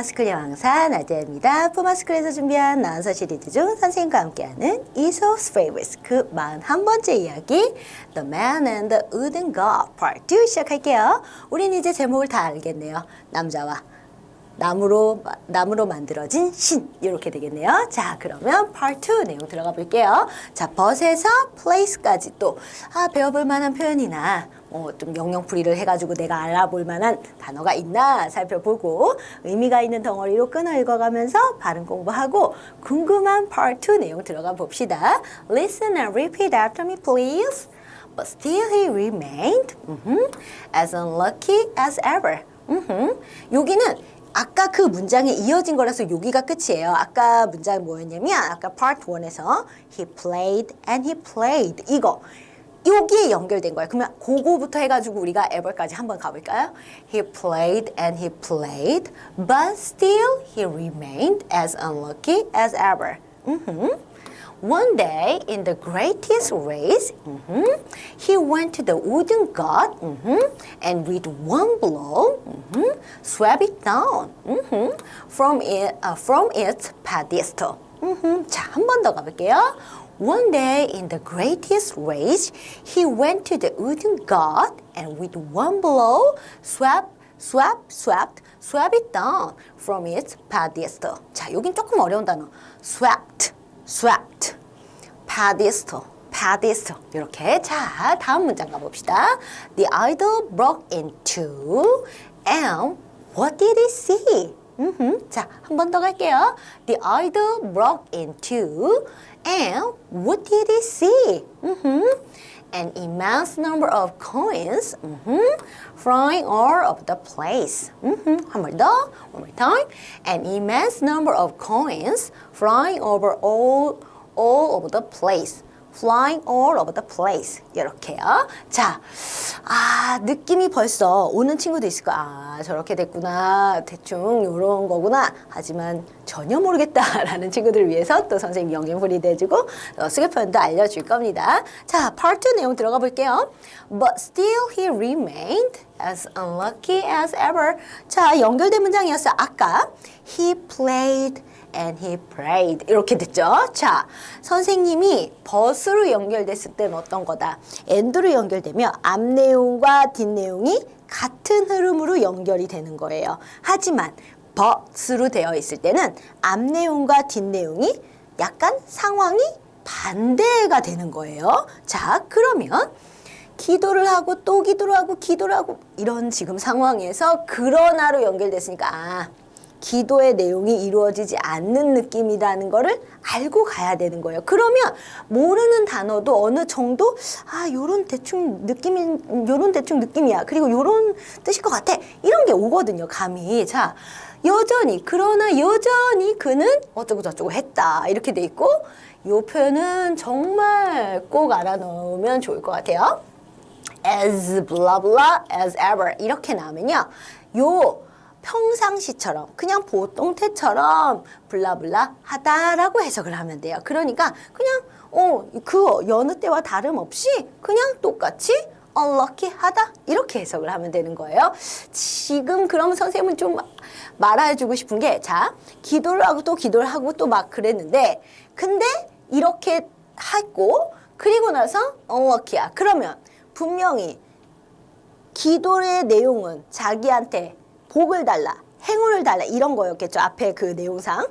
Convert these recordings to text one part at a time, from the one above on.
포마스쿨 영양사 나디아입니다. 포마스쿨에서 준비한 나은서 시리즈 중 선생님과 함께하는 Aesop's Fables 그 41번째 이야기 The Man and the Wooden God Part 2 시작할게요. 우린 이제 제목을 다 알겠네요. 남자와 나무로 만들어진 신 이렇게 되겠네요. 자, 그러면 Part 2 내용 들어가 볼게요. 자, 벗에서 place까지 또 배워볼 만한 표현이나 좀 영영풀이를 해가지고 내가 알아볼 만한 단어가 있나 살펴보고 의미가 있는 덩어리로 끊어 읽어가면서 발음 공부하고 궁금한 Part 2 내용 들어가 봅시다. Listen and repeat after me, please. But still he remained as unlucky as ever. 여기는 아까 그 문장에 이어진 거라서 여기가 끝이에요. 아까 문장 뭐였냐면 아까 Part 1에서 he played and he played 이거 여기에 연결된 거예요. 그러면 그거부터 해가지고 우리가 ever까지 한번 가볼까요? He played and he played, but still he remained as unlucky as ever. One day, in the greatest race, he went to the wooden god and with one blow, swept it down from its pedestal. 자, 한 번 더 가볼게요. One day, in the greatest rage, he went to the wooden god and with one blow, swept it down from its pedestal. 자, 여긴 조금 어려운 단어. swept, pedestal. 이렇게. 자, 다음 문장 가봅시다. The idol broke in two, and what did he see? 자, 한 번 더 갈게요. The idol broke in two, and what did he see? An immense number of coins flying all over the place. 한 번 더, one more time. An immense number of coins flying over all over the place. Flying all over the place. 이렇게요. 자, 느낌이 벌써 오는 친구도 있을 거야. 저렇게 됐구나. 대충 이런 거구나. 하지만 전혀 모르겠다라는 친구들을 위해서 또 선생님 영영풀이 돼주고 수교 표현도 알려줄 겁니다. 자, Part 2 내용 들어가 볼게요. But still he remained as unlucky as ever. 자, 연결된 문장이었어요. 아까 he played and he prayed 이렇게 됐죠. 자, 선생님이 but으로 연결됐을 때는 어떤 거다? and로 연결되면 앞 내용과 뒷 내용이 같은 흐름으로 연결이 되는 거예요. 하지만 but으로 되어 있을 때는 앞 내용과 뒷 내용이 약간 상황이 반대가 되는 거예요. 자, 그러면 기도를 하고 또 기도를 하고 이런 지금 상황에서 그러나로 연결됐으니까 기도의 내용이 이루어지지 않는 느낌이라는 거를 알고 가야 되는 거예요. 그러면 모르는 단어도 어느 정도 요런 대충 느낌이야. 그리고 요런 뜻일 것 같아. 이런 게 오거든요. 감이. 자, 그러나 여전히 그는 어쩌고 저쩌고 했다. 이렇게 돼 있고 요 표현은 정말 꼭 알아놓으면 좋을 것 같아요. As blah blah as ever 이렇게 나오면요. 요 평상시처럼 그냥 보통 태처럼 블라블라 하다라고 해석을 하면 돼요. 그러니까 그냥 그 여느 때와 다름없이 그냥 똑같이 unlucky 하다 이렇게 해석을 하면 되는 거예요. 지금 그러면 선생님은 좀 말해주고 싶은 게 자, 기도를 하고 또 기도를 하고 또 막 그랬는데 근데 이렇게 했고 그리고 나서 unlucky야. 그러면 분명히 기도의 내용은 자기한테 복을 달라, 행운을 달라 이런 거였겠죠. 앞에 그 내용상.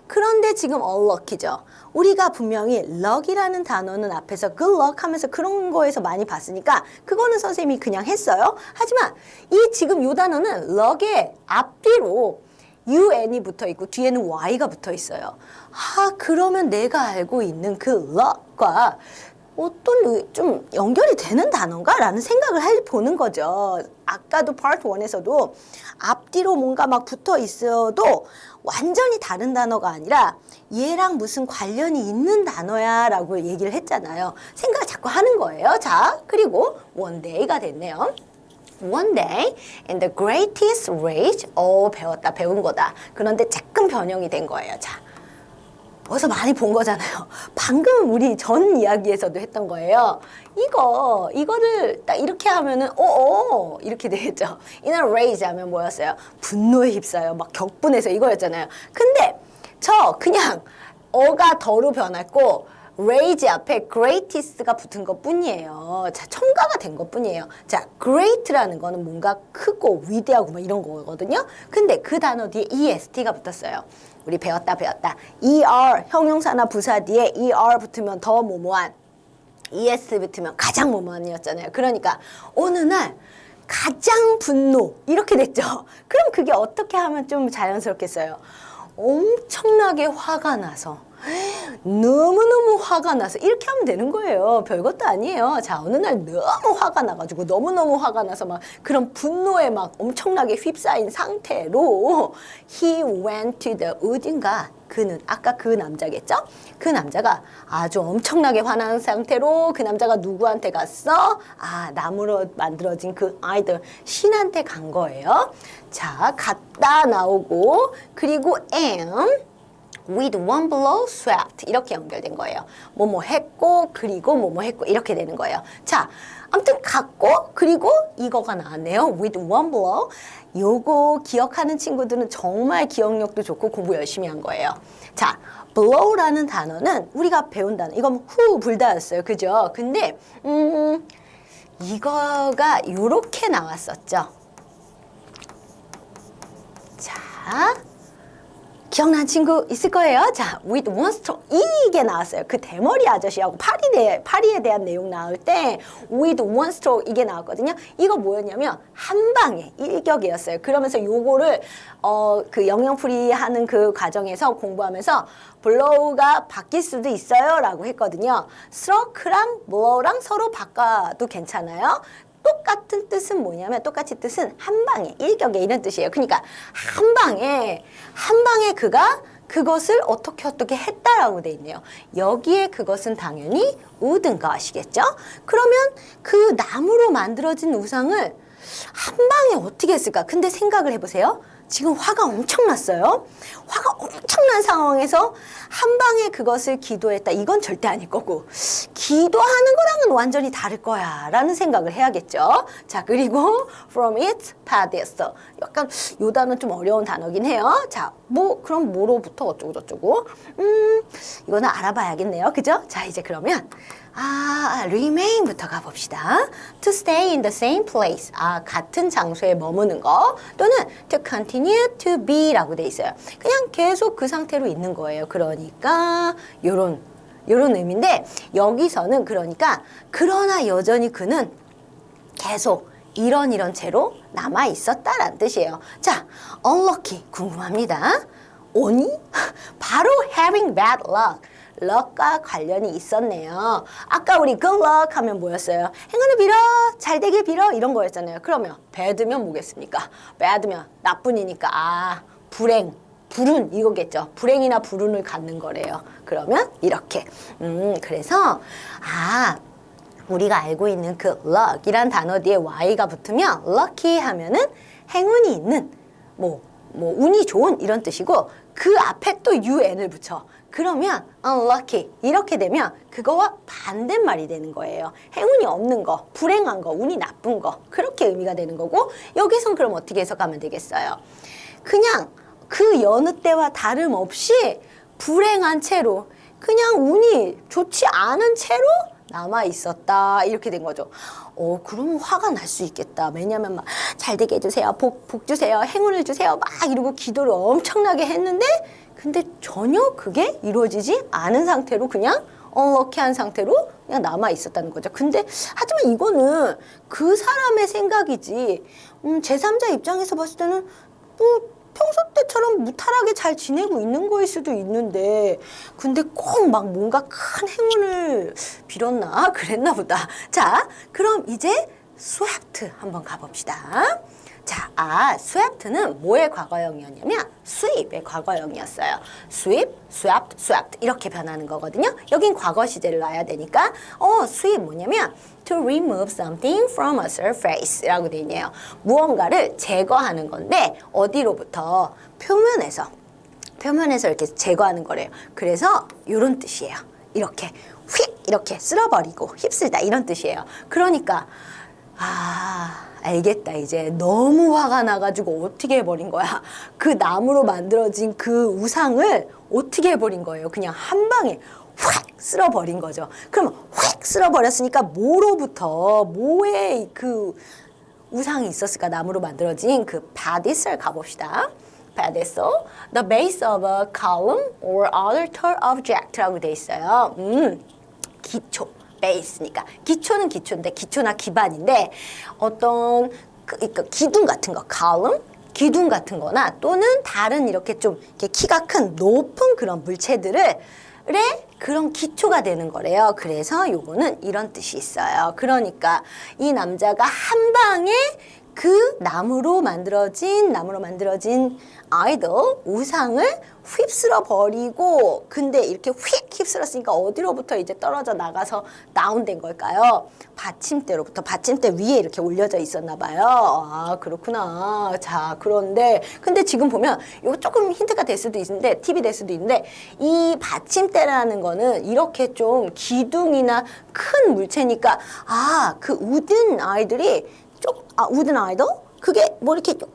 그런데 지금 unlucky죠. 우리가 분명히 luck이라는 단어는 앞에서 good luck 하면서 그런 거에서 많이 봤으니까 그거는 선생님이 그냥 했어요. 하지만 지금 이 단어는 luck의 앞뒤로 un이 붙어 있고 뒤에는 y가 붙어 있어요. 그러면 내가 알고 있는 그 luck과 어떤 좀 연결이 되는 단어인가? 라는 생각을 해보는 거죠. 아까도 Part 1에서도 앞뒤로 뭔가 막 붙어 있어도 완전히 다른 단어가 아니라 얘랑 무슨 관련이 있는 단어야 라고 얘기를 했잖아요. 생각을 자꾸 하는 거예요. 자, 그리고 one day가 됐네요. One day in the greatest rage 배운 거다. 그런데 조금 변형이 된 거예요. 자, 어디서 많이 본 거잖아요. 방금 우리 전 이야기에서도 했던 거예요. 이거를 딱 이렇게 하면은, 이렇게 되겠죠. in a rage 하면 뭐였어요? 분노에 휩싸여. 막 격분해서 이거였잖아요. 근데 저 그냥 어가 더로 변했고, rage 앞에 greatest가 붙은 것 뿐이에요. 자, 첨가가 된 것 뿐이에요. 자, great라는 거는 뭔가 크고 위대하고 막 이런 거거든요. 근데 그 단어 뒤에 est가 붙었어요. 우리 배웠다. er, 형용사나 부사 뒤에 er 붙으면 더 뭐뭐한, es 붙으면 가장 뭐뭐한이었잖아요. 그러니까 어느 날 가장 분노 이렇게 됐죠. 그럼 그게 어떻게 하면 좀 자연스럽겠어요? 엄청나게 화가 나서 너무너무 화가 나서 이렇게 하면 되는 거예요. 별것도 아니에요. 자, 어느 날 너무 화가 나가지고 너무너무 화가 나서 막 그런 분노에 막 엄청나게 휩싸인 상태로 he went to the 어딘가 그는 아까 그 남자겠죠? 그 남자가 아주 엄청나게 화난 상태로 그 남자가 누구한테 갔어? 아, 나무로 만들어진 그 아이들 신한테 간 거예요. 자, 갔다 나오고 그리고 am with one blow swept 이렇게 연결된 거예요. 뭐뭐 했고 그리고 뭐뭐 했고 이렇게 되는 거예요. 자, 아무튼 갔고 그리고 이거가 나왔네요. with one blow. 요거 기억하는 친구들은 정말 기억력도 좋고 공부 열심히 한 거예요. 자, blow라는 단어는 우리가 배운 단어. 이건 후 불다였어요. 그죠? 근데 이거가 요렇게 나왔었죠. 자, 기억나는 친구 있을 거예요. 자, with one stroke 이게 나왔어요. 그 대머리 아저씨하고 파리에 대한 내용 나올 때 with one stroke 이게 나왔거든요. 이거 뭐였냐면 한 방에 일격이었어요. 그러면서 요거를 그 영영풀이 하는 그 과정에서 공부하면서 blow가 바뀔 수도 있어요 라고 했거든요. stroke랑 blow랑 서로 바꿔도 괜찮아요. 똑같은 뜻은 뭐냐면 똑같이 뜻은 한 방에 일격에 이런 뜻이에요. 그러니까 한 방에 그가 그것을 어떻게 했다라고 돼 있네요. 여기에 그것은 당연히 모든 것이겠죠. 그러면 그 나무로 만들어진 우상을 한 방에 어떻게 했을까? 근데 생각을 해보세요. 지금 화가 엄청 났어요. 화가 엄청난 상황에서 한 방에 그것을 기도했다. 이건 절대 아닐 거고 기도하는 거랑은 완전히 다를 거야 라는 생각을 해야겠죠. 자, 그리고 from its pedestal. 약간 요 단어는 좀 어려운 단어긴 해요. 자, 그럼 뭐로부터 어쩌고 저쩌고 이거는 알아봐야겠네요. 그죠? 자, 이제 그러면 remain부터 가봅시다. To stay in the same place. 같은 장소에 머무는 거. 또는 to continue to be 라고 돼 있어요. 그냥 계속 그 상태로 있는 거예요. 그러니까 요런 의미인데 여기서는 그러니까 그러나 여전히 그는 계속 이런 채로 남아 있었다라는 뜻이에요. 자, unlucky 궁금합니다. 오니? 바로 having bad luck. 럭과 관련이 있었네요. 아까 우리 good luck 하면 뭐였어요? 행운을 빌어, 잘 되길 빌어 이런 거였잖아요. 그러면 bad면 뭐겠습니까? bad면 나쁜이니까 불운 이거겠죠. 불행이나 불운을 갖는 거래요. 그러면 이렇게 그래서 우리가 알고 있는 그 luck이란 단어 뒤에 y가 붙으면 lucky 하면은 행운이 있는 운이 좋은 이런 뜻이고 그 앞에 또 un을 붙여. 그러면 unlucky 이렇게 되면 그거와 반대말이 되는 거예요. 행운이 없는 거, 불행한 거, 운이 나쁜 거 그렇게 의미가 되는 거고 여기선 그럼 어떻게 해석하면 되겠어요? 그냥 그 여느 때와 다름없이 불행한 채로 그냥 운이 좋지 않은 채로 남아 있었다 이렇게 된 거죠. 그러면 화가 날 수 있겠다. 왜냐면 막 잘 되게 해주세요, 복 주세요, 행운을 주세요 막 이러고 기도를 엄청나게 했는데 근데 전혀 그게 이루어지지 않은 상태로 그냥 unlucky한 상태로 그냥 남아 있었다는 거죠. 근데 하지만 이거는 그 사람의 생각이지 제3자 입장에서 봤을 때는 평소 때처럼 무탈하게 잘 지내고 있는 거일 수도 있는데 근데 꼭 막 뭔가 큰 행운을 빌었나 그랬나 보다. 자, 그럼 이제 swept 한번 가봅시다. 자, swept는 뭐의 과거형이었냐면 sweep의 과거형이었어요. sweep, swept, swept 이렇게 변하는 거거든요. 여긴 과거 시제를 놔야 되니까 sweep 뭐냐면 to remove something from a surface 라고 돼 있네요. 무언가를 제거하는 건데 어디로부터? 표면에서. 표면에서 이렇게 제거하는 거래요. 그래서 이런 뜻이에요. 이렇게 휙 이렇게 쓸어버리고 휩쓸다 이런 뜻이에요. 그러니까 알겠다. 이제 너무 화가 나가지고 어떻게 해버린 거야. 그 나무로 만들어진 그 우상을 어떻게 해버린 거예요. 그냥 한 방에 확 쓸어버린 거죠. 그럼 확 쓸어버렸으니까 뭐의 그 우상이 있었을까? 나무로 만들어진 그 pedestal 가봅시다. pedestal, the base of a column or other tall object라고 돼 있어요. 기초, base니까 기초는 기초인데 기초나 기반인데 어떤 그러니까 기둥 같은 거, column, 기둥 같은 거나 또는 다른 이렇게 좀 이렇게 키가 큰 높은 그런 물체들을 그런 기초가 되는 거래요. 그래서 요거는 이런 뜻이 있어요. 그러니까 이 남자가 한 방에 그 나무로 만들어진 아이돌 우상을 휩쓸어 버리고 근데 이렇게 휙 휩쓸었으니까 어디로부터 이제 떨어져 나가서 다운된 걸까요? 받침대로부터 받침대 위에 이렇게 올려져 있었나 봐요. 아 그렇구나. 자 그런데 근데 지금 보면 이거 조금 힌트가 될 수도 있는데 팁이 될 수도 있는데 이 받침대라는 거는 이렇게 좀 기둥이나 큰 물체니까 그 우든 아이들이 우든 아이돌? 그게 뭐 이렇게 좀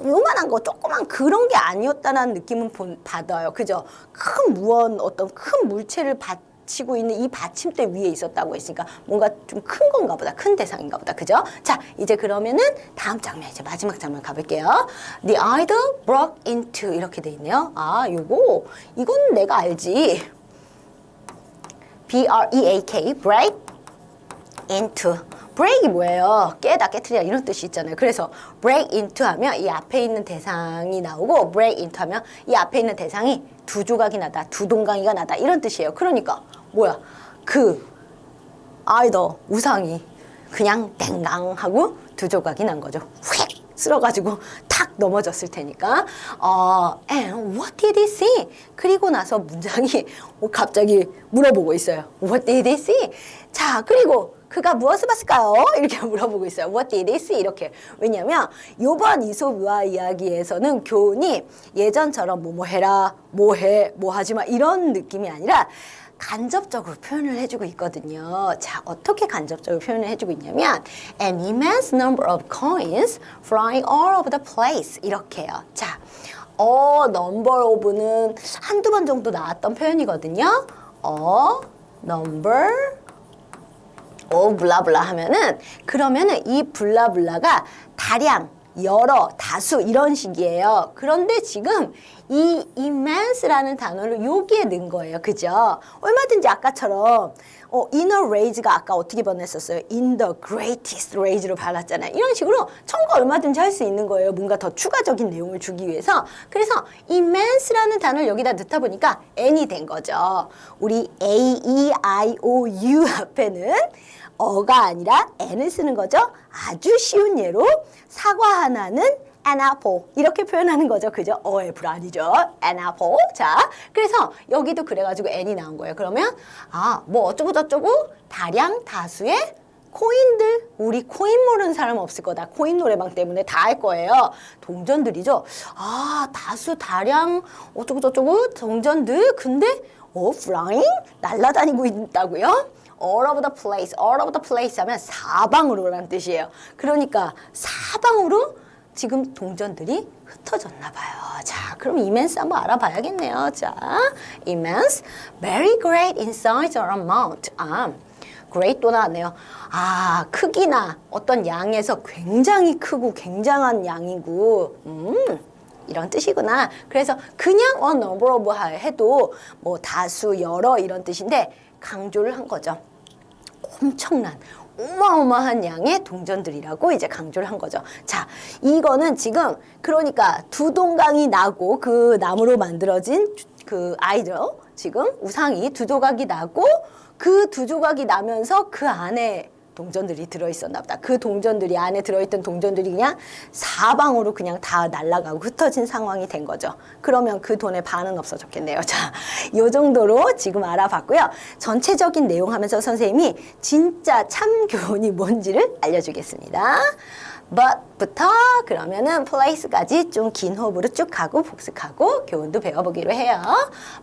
요만한 거, 조그만 그런 게 아니었다는 느낌은 받아요. 그죠? 어떤 큰 물체를 받치고 있는 이 받침대 위에 있었다고 했으니까 뭔가 좀 큰 건가 보다. 큰 대상인가 보다. 그죠? 자, 이제 그러면은 다음 장면, 이제 마지막 장면 가볼게요. The idol broke into 이렇게 돼 있네요. 이건 내가 알지. B-R-E-A-K, break into. break이 뭐예요? 깨다, 깨트리다 이런 뜻이 있잖아요. 그래서 break into 하면 이 앞에 있는 대상이 나오고 break into 하면 이 앞에 있는 대상이 두 조각이 나다, 두 동강이가 나다 이런 뜻이에요. 그러니까 뭐야? 그 아이돌 우상이 그냥 땡강 하고 두 조각이 난 거죠. 휙 쓸어가지고 탁 넘어졌을 테니까. And what did he see? 그리고 나서 문장이 갑자기 물어보고 있어요. What did he see? 자, 그리고 그가 무엇을 봤을까요? 이렇게 물어보고 있어요. What did he see? 이렇게. 왜냐면 요번 이솝 유아 이야기에서는 교훈이 예전처럼 뭐 해라, 뭐 해, 뭐 하지 마 이런 느낌이 아니라 간접적으로 표현을 해주고 있거든요. 자, 어떻게 간접적으로 표현을 해주고 있냐면 an immense number of coins flying all over the place 이렇게요. 자, number of는 한두 번 정도 나왔던 표현이거든요. number 블라블라 하면은 그러면은 이 블라블라가 다량, 여러, 다수 이런 식이에요. 그런데 지금 이 immense라는 단어를 여기에 넣은 거예요. 그죠? 얼마든지 아까처럼 in a rage가 아까 어떻게 번역했었어요? in the greatest rage로 발랐잖아요. 이런 식으로 첨가 얼마든지 할 수 있는 거예요. 뭔가 더 추가적인 내용을 주기 위해서. 그래서 immense라는 단어를 여기다 넣다 보니까 n이 된 거죠. 우리 a, e, i, o, u 앞에는 어가 아니라 n을 쓰는 거죠. 아주 쉬운 예로 사과 하나는 an apple 이렇게 표현하는 거죠. 그죠? 애플 아니죠. an apple. 자, 그래서 여기도 그래가지고 n이 나온 거예요. 그러면 뭐 어쩌고 저쩌고 다량 다수의 코인들. 우리 코인 모르는 사람 없을 거다. 코인 노래방 때문에 다 할 거예요. 동전들이죠. 다수 다량 어쩌고 저쩌고 동전들. 근데 flying 날아다니고 있다고요? all over the place 하면 사방으로라는 뜻이에요. 그러니까 사방으로 지금 동전들이 흩어졌나 봐요. 자, 그럼 immense 한번 알아봐야겠네요. 자, immense, very great in size or amount. great 또 나왔네요. 크기나 어떤 양에서 굉장히 크고 굉장한 양이고, 이런 뜻이구나. 그래서 그냥 number of 해도 뭐 다수, 여러 이런 뜻인데 강조를 한 거죠. 엄청난 어마어마한 양의 동전들이라고 이제 강조를 한 거죠. 자, 이거는 지금 그러니까 두 동강이 나고 그 나무로 만들어진 그 아이들 지금 우상이 두 조각이 나고 그 두 조각이 나면서 그 안에 동전들이 들어있었나 보다. 그 동전들이 안에 들어있던 동전들이 그냥 사방으로 그냥 다 날아가고 흩어진 상황이 된 거죠. 그러면 그 돈의 반은 없어졌겠네요. 자, 요 정도로 지금 알아봤고요. 전체적인 내용 하면서 선생님이 진짜 참 교훈이 뭔지를 알려주겠습니다. but부터 그러면은 place까지 좀 긴 호흡으로 쭉 가고 복습하고 교훈도 배워보기로 해요.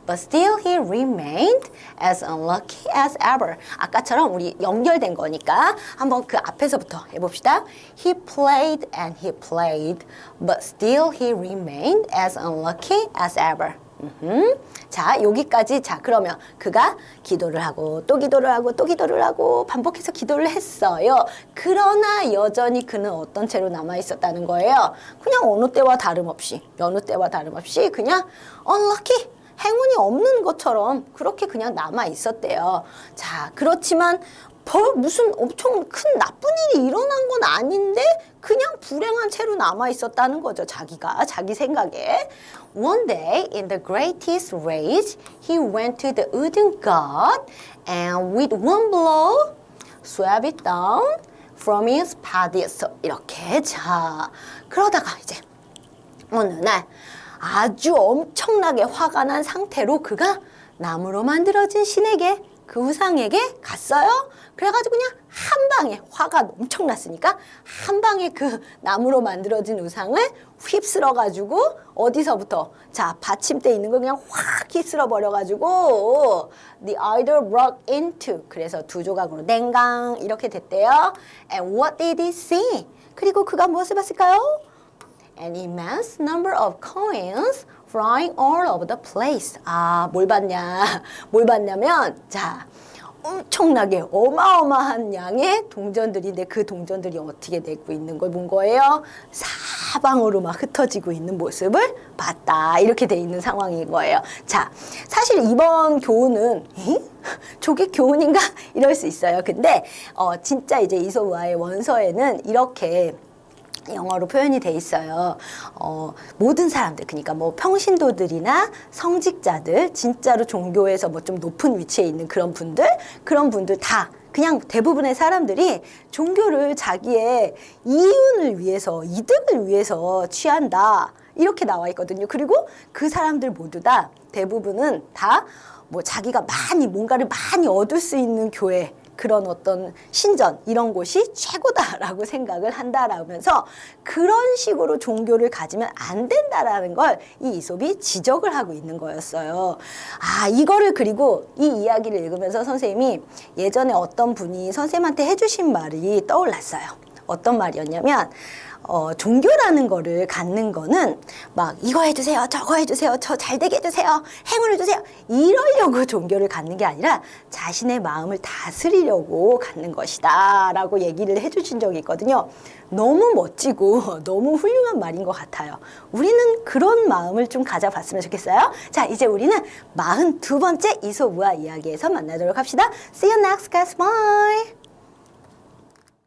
But still he remained as unlucky as ever. 아까처럼 우리 연결된 거니까 한번 그 앞에서부터 해봅시다. He played and he played, but still he remained as unlucky as ever. 자, 여기까지. 자, 그러면 그가 기도를 하고 또 기도를 하고 또 기도를 하고 반복해서 기도를 했어요. 그러나 여전히 그는 어떤 채로 남아 있었다는 거예요. 그냥 어느 때와 다름없이, 여느 때와 다름없이 그냥 unlucky, 행운이 없는 것처럼 그렇게 그냥 남아 있었대요. 자, 그렇지만 무슨 엄청 큰 나쁜 일이 일어난 건 아닌데 그냥 불행한 채로 남아 있었다는 거죠. 자기가 자기 생각에. One day in the greatest rage, he went to the wooden god and with one blow swept it down from his pedestal. 이렇게. 자, 그러다가 이제 어느 날 아주 엄청나게 화가 난 상태로 그가 나무로 만들어진 신에게, 그 우상에게 갔어요. 그래가지고 그냥 한 방에, 화가 엄청 났으니까 한 방에 그 나무로 만들어진 우상을 휩쓸어가지고 어디서부터, 자, 받침대 있는 거 그냥 확 휩쓸어 버려가지고 the idol broke into, 그래서 두 조각으로 냉강 이렇게 됐대요. And what did he see? 그리고 그가 무엇을 봤을까요? An immense number of coins flying all over the place. 아, 뭘 봤냐? 뭘 봤냐면, 자, 엄청나게 어마어마한 양의 동전들인데 그 동전들이 어떻게 되고 있는 걸 본 거예요? 사방으로 막 흩어지고 있는 모습을 봤다. 이렇게 돼 있는 상황인 거예요. 자, 사실 이번 교훈은 저게 교훈인가? 이럴 수 있어요. 근데 진짜 이제 이솝우화의 원서에는 이렇게 영어로 표현이 돼 있어요. 모든 사람들, 그러니까 뭐 평신도들이나 성직자들, 진짜로 종교에서 뭐 좀 높은 위치에 있는 그런 분들 다 그냥 대부분의 사람들이 종교를 자기의 이윤을 위해서, 이득을 위해서 취한다. 이렇게 나와 있거든요. 그리고 그 사람들 모두 다, 대부분은 다 뭐 자기가 뭔가를 많이 얻을 수 있는 교회, 그런 어떤 신전, 이런 곳이 최고다라고 생각을 한다라면서 그런 식으로 종교를 가지면 안 된다라는 걸 이 이솝이 지적을 하고 있는 거였어요. 아, 이거를, 그리고 이 이야기를 읽으면서 선생님이 예전에 어떤 분이 선생님한테 해주신 말이 떠올랐어요. 어떤 말이었냐면, 종교라는 거를 갖는 거는 막 이거 해주세요, 저거 해주세요, 저 잘되게 해주세요, 행운을 주세요, 이러려고 종교를 갖는 게 아니라 자신의 마음을 다스리려고 갖는 것이다 라고 얘기를 해주신 적이 있거든요. 너무 멋지고 너무 훌륭한 말인 것 같아요. 우리는 그런 마음을 좀 가져봤으면 좋겠어요. 자, 이제 우리는 42번째 이솝우화 이야기에서 만나도록 합시다. See you next class. Bye.